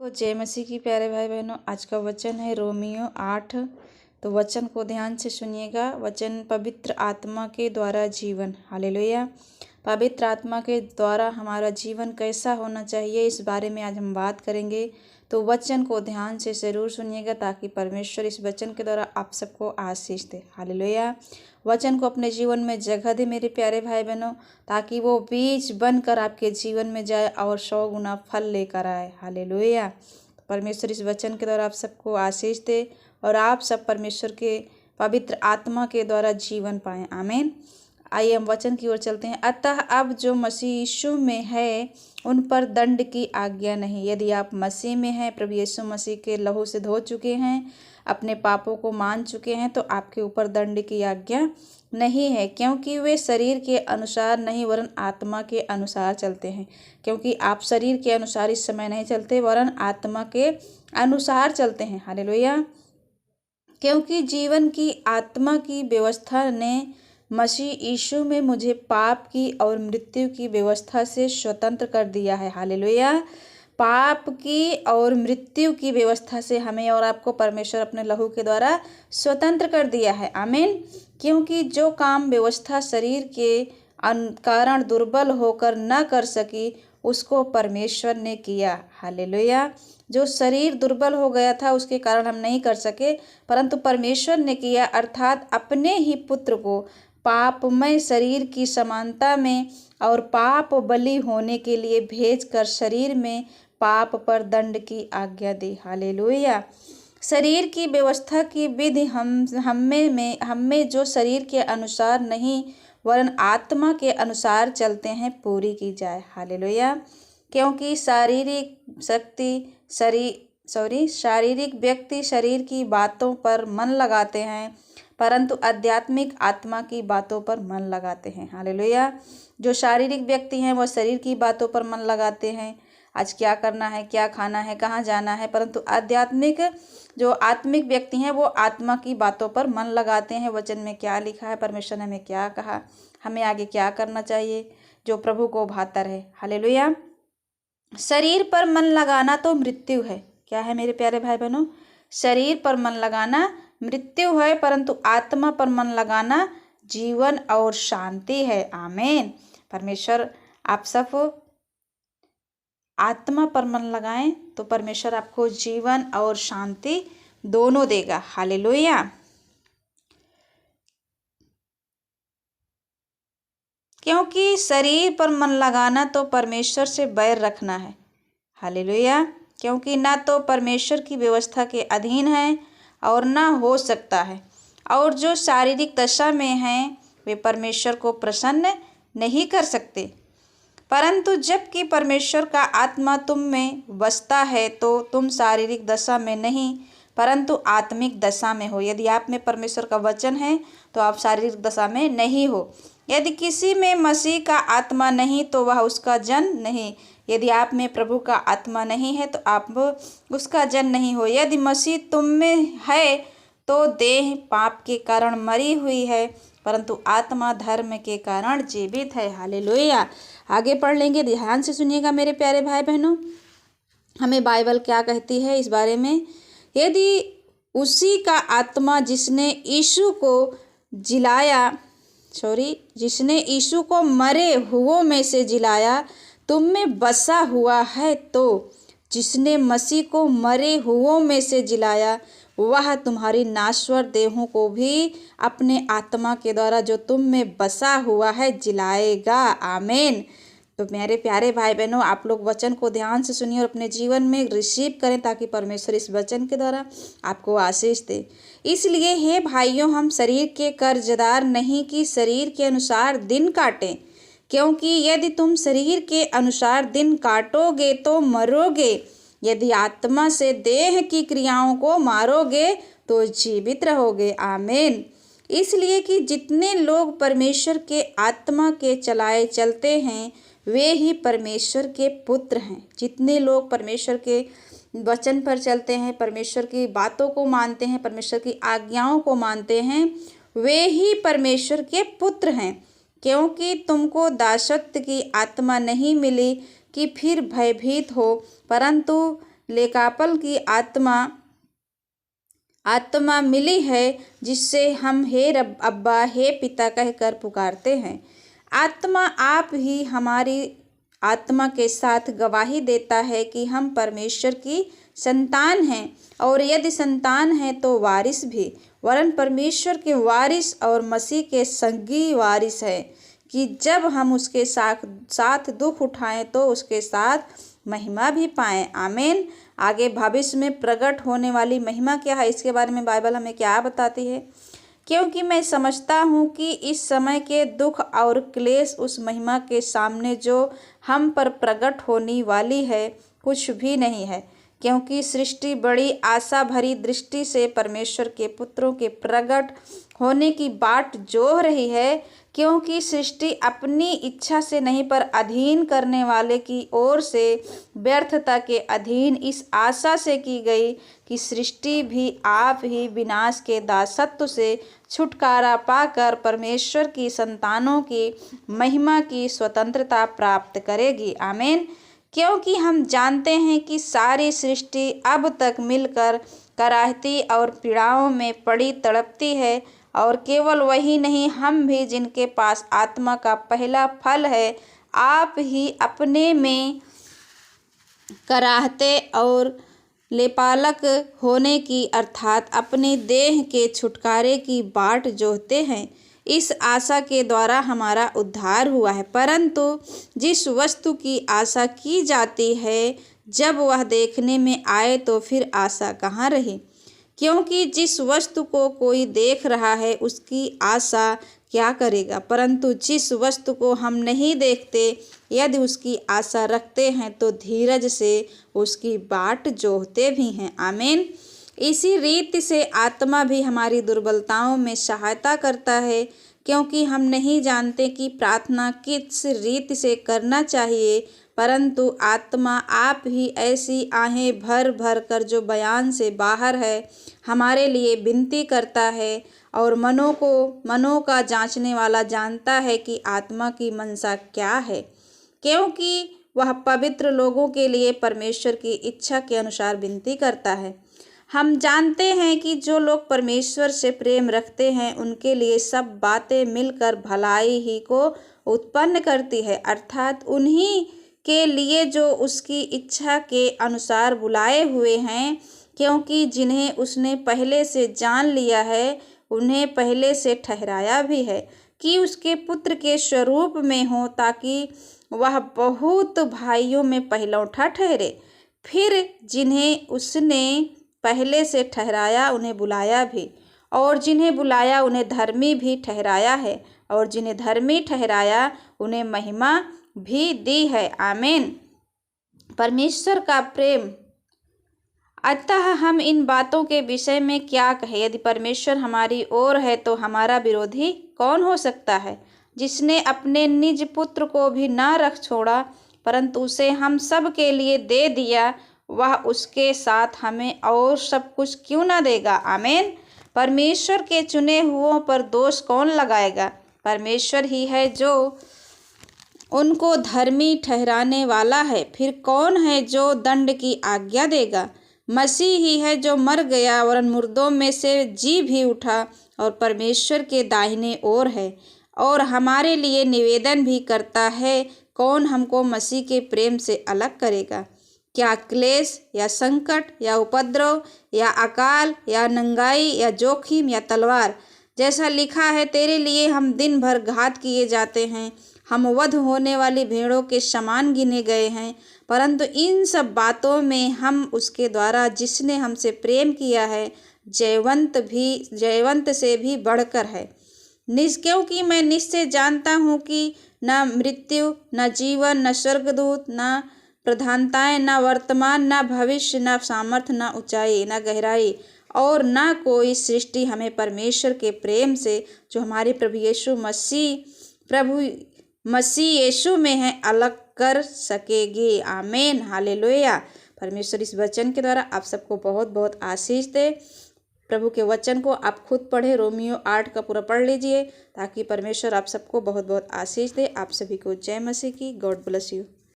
तो जय मसीह की प्यारे भाई बहनों, आज का वचन है रोमियो 8। तो वचन को ध्यान से सुनिएगा। वचन पवित्र आत्मा के द्वारा जीवन। हालेलुया। पवित्र आत्मा के द्वारा हमारा जीवन कैसा होना चाहिए, इस बारे में आज हम बात करेंगे। तो वचन को ध्यान से ज़रूर सुनिएगा ताकि परमेश्वर इस वचन के द्वारा आप सबको आशीष दे। हालेलुया। वचन को अपने जीवन में जगह दे मेरे प्यारे भाई बहनों, ताकि वो बीज बनकर आपके जीवन में जाए और 100 गुना फल लेकर आए। हालेलुया। परमेश्वर इस वचन के द्वारा आप सबको आशीष दे और आप सब परमेश्वर के पवित्र आत्मा के द्वारा जीवन पाएं। आमीन। आइए हम वचन की ओर चलते हैं। अतः अब जो मसीह यीशु में है उन पर दंड की आज्ञा नहीं। यदि आप मसीह में हैं, प्रभु यीशु मसीह के लहू से धो चुके हैं, अपने पापों को मान चुके हैं, तो आपके ऊपर दंड की आज्ञा नहीं है, क्योंकि वे शरीर के अनुसार नहीं वरन आत्मा के अनुसार चलते हैं। क्योंकि आप शरीर के अनुसार इस समय नहीं चलते वरन आत्मा के अनुसार चलते हैं। हालेलुया। क्योंकि जीवन की आत्मा की व्यवस्था ने मसीह यीशु में मुझे पाप की और मृत्यु की व्यवस्था से स्वतंत्र कर दिया है। हालेलुया। पाप की और मृत्यु की व्यवस्था से हमें और आपको परमेश्वर अपने लहू के द्वारा स्वतंत्र कर दिया है। आमीन। क्योंकि जो काम व्यवस्था शरीर के कारण दुर्बल होकर न कर सकी, उसको परमेश्वर ने किया। हालेलुया। जो शरीर दुर्बल हो गया था उसके कारण हम नहीं कर सके, परंतु परमेश्वर ने किया, अर्थात अपने ही पुत्र को पापमय शरीर की समानता में और पाप बलि होने के लिए भेजकर शरीर में पाप पर दंड की आज्ञा दी। हालेलुया। शरीर की व्यवस्था की विधि हमें जो शरीर के अनुसार नहीं वरन आत्मा के अनुसार चलते हैं पूरी की जाए। हालेलुया। क्योंकि शारीरिक व्यक्ति शरीर की बातों पर मन लगाते हैं, परंतु आध्यात्मिक आत्मा की बातों पर मन लगाते हैं। हालेलुया। जो शारीरिक व्यक्ति हैं वह शरीर की बातों पर मन लगाते हैं, आज क्या करना है, क्या खाना है, कहाँ जाना है, परंतु आत्मिक व्यक्ति हैं वो आत्मा की बातों पर मन लगाते हैं। वचन में क्या लिखा है, परमेश्वर ने हमें क्या कहा, हमें आगे क्या करना चाहिए, जो प्रभु को भाता रहे। हालेलुया। शरीर पर मन लगाना तो मृत्यु है। क्या है मेरे प्यारे भाई बहनों? शरीर पर मन लगाना मृत्यु है, परंतु आत्मा पर मन लगाना जीवन और शांति है। आमीन। परमेश्वर आप सब आत्मा पर मन लगाएं तो परमेश्वर आपको जीवन और शांति दोनों देगा। हालेलुया। क्योंकि शरीर पर मन लगाना तो परमेश्वर से बैर रखना है। हालेलुया। क्योंकि ना तो परमेश्वर की व्यवस्था के अधीन है और ना हो सकता है, और जो शारीरिक दशा में हैं वे परमेश्वर को प्रसन्न नहीं कर सकते। परंतु जबकि परमेश्वर का आत्मा तुम में बसता है तो तुम शारीरिक दशा में नहीं परंतु आत्मिक दशा में हो। यदि आप में परमेश्वर का वचन है तो आप शारीरिक दशा में नहीं हो। यदि किसी में मसीह का आत्मा नहीं तो वह उसका जन नहीं। यदि आप में प्रभु का आत्मा नहीं है तो आप उसका जन नहीं हो। यदि मसीह तुम में है तो देह पाप के कारण मरी हुई है, परंतु आत्मा धर्म के कारण जीवित है। हालेलुया। आगे पढ़ लेंगे, ध्यान से सुनिएगा मेरे प्यारे भाई बहनों। हमें बाइबल क्या कहती है इस बारे में। यदि उसी का आत्मा जिसने यीशु को मरे हुओं में से जिलाया तुम में बसा हुआ है, तो जिसने मसीह को मरे हुओं में से जिलाया वह तुम्हारी नाश्वर देहों को भी अपने आत्मा के द्वारा जो तुम में बसा हुआ है जिलाएगा। आमीन। तो मेरे प्यारे भाई बहनों, आप लोग वचन को ध्यान से सुनिए और अपने जीवन में रिसीव करें ताकि परमेश्वर इस वचन के द्वारा आपको आशीष दे। इसलिए हे भाइयों, हम शरीर के कर्जदार नहीं कि शरीर के अनुसार दिन काटें, क्योंकि यदि तुम शरीर के अनुसार दिन काटोगे तो मरोगे। यदि आत्मा से देह की क्रियाओं को मारोगे तो जीवित रहोगे। आमीन। इसलिए कि जितने लोग परमेश्वर के आत्मा के चलाए चलते हैं वे ही परमेश्वर के पुत्र हैं। जितने लोग परमेश्वर के वचन पर चलते हैं, परमेश्वर की बातों को मानते हैं, परमेश्वर की आज्ञाओं को मानते हैं, वे ही परमेश्वर के पुत्र हैं। क्योंकि तुमको दासत्व की आत्मा नहीं मिली कि फिर भयभीत हो, परंतु लेकापल की आत्मा मिली है, जिससे हम हे रब अब्बा, हे पिता कहकर पुकारते हैं। आत्मा आप ही हमारी आत्मा के साथ गवाही देता है कि हम परमेश्वर की संतान हैं, और यदि संतान हैं तो वारिस भी, वरन परमेश्वर के वारिस और मसीह के संगी वारिस हैं, कि जब हम उसके साथ दुख उठाएं तो उसके साथ महिमा भी पाएं। आमीन। आगे भविष्य में प्रकट होने वाली महिमा क्या है, इसके बारे में बाइबल हमें क्या बताती है? क्योंकि मैं समझता हूँ कि इस समय के दुख और क्लेश उस महिमा के सामने जो हम पर प्रकट होने वाली है कुछ भी नहीं है, क्योंकि सृष्टि बड़ी आशा भरी दृष्टि से परमेश्वर के पुत्रों के प्रकट होने की बाट जोह रही है, क्योंकि सृष्टि अपनी इच्छा से नहीं पर अधीन करने वाले की ओर से व्यर्थता के अधीन इस आशा से की गई कि सृष्टि भी आप ही विनाश के दासत्व से छुटकारा पाकर परमेश्वर की संतानों की महिमा की स्वतंत्रता प्राप्त करेगी। आमीन। क्योंकि हम जानते हैं कि सारी सृष्टि अब तक मिलकर कराहती और पीड़ाओं में पड़ी तड़पती है, और केवल वही नहीं, हम भी जिनके पास आत्मा का पहला फल है, आप ही अपने में कराहते और लेपालक होने की अर्थात अपने देह के छुटकारे की बाट जोहते हैं। इस आशा के द्वारा हमारा उद्धार हुआ है। परंतु जिस वस्तु की आशा की जाती है, जब वह देखने में आए तो फिर आशा कहाँ रही? क्योंकि जिस वस्तु को कोई देख रहा है उसकी आशा क्या करेगा? परंतु जिस वस्तु को हम नहीं देखते, यदि उसकी आशा रखते हैं तो धीरज से उसकी बाट जोहते भी हैं। आमीन। इसी रीति से आत्मा भी हमारी दुर्बलताओं में सहायता करता है, क्योंकि हम नहीं जानते कि प्रार्थना किस रीति से करना चाहिए, परंतु आत्मा आप ही ऐसी आहें भर भर कर जो बयान से बाहर है हमारे लिए विनती करता है, और मनों का जांचने वाला जानता है कि आत्मा की मनसा क्या है, क्योंकि वह पवित्र लोगों के लिए परमेश्वर की इच्छा के अनुसार विनती करता है। हम जानते हैं कि जो लोग परमेश्वर से प्रेम रखते हैं उनके लिए सब बातें मिलकर भलाई ही को उत्पन्न करती है, अर्थात उन्हीं के लिए जो उसकी इच्छा के अनुसार बुलाए हुए हैं, क्योंकि जिन्हें उसने पहले से जान लिया है उन्हें पहले से ठहराया भी है कि उसके पुत्र के स्वरूप में हो, ताकि वह बहुत भाइयों में पहलौठा ठहरे। फिर जिन्हें उसने पहले से ठहराया उन्हें बुलाया भी, और जिन्हें बुलाया उन्हें धर्मी भी ठहराया है, और जिन्हें धर्मी ठहराया उन्हें महिमा भी दी है। आमीन। परमेश्वर का प्रेम। अतः हम इन बातों के विषय में क्या कहें? यदि परमेश्वर हमारी ओर है तो हमारा विरोधी कौन हो सकता है? जिसने अपने निज पुत्र को भी न रख छोड़ा, परंतु उसे हम सब के लिए दे दिया, वह उसके साथ हमें और सब कुछ क्यों न देगा? आमीन। परमेश्वर के चुने हुओं पर दोष कौन लगाएगा? परमेश्वर ही है जो उनको धर्मी ठहराने वाला है। फिर कौन है जो दंड की आज्ञा देगा? मसीह ही है जो मर गया वरन मुर्दों में से जी भी उठा, और परमेश्वर के दाहिने ओर है, और हमारे लिए निवेदन भी करता है। कौन हमको मसीह के प्रेम से अलग करेगा? क्या क्लेश या संकट या उपद्रव या अकाल या नंगाई या जोखिम या तलवार? जैसा लिखा है, तेरे लिए हम दिन भर घात किए जाते हैं, हम वध होने वाली भेड़ों के समान गिने गए हैं। परंतु इन सब बातों में हम उसके द्वारा जिसने हमसे प्रेम किया है जयवंत से भी बढ़कर है। क्योंकि मैं निश्चय जानता हूँ कि न मृत्यु, न जीवन, न स्वर्गदूत, न प्रधानताएं, न वर्तमान, न भविष्य, न सामर्थ, न ऊंचाई, न गहराई और न कोई सृष्टि हमें परमेश्वर के प्रेम से जो हमारे प्रभु मसीह यीशु में है अलग कर सकेगी। आमीन। हालेलुया। परमेश्वर इस वचन के द्वारा आप सबको बहुत बहुत आशीष दे। प्रभु के वचन को आप खुद पढ़े, रोमियो 8 का पूरा पढ़ लीजिए, ताकि परमेश्वर आप सबको बहुत बहुत आशीष दे। आप सभी को जय मसीह की। God bless you.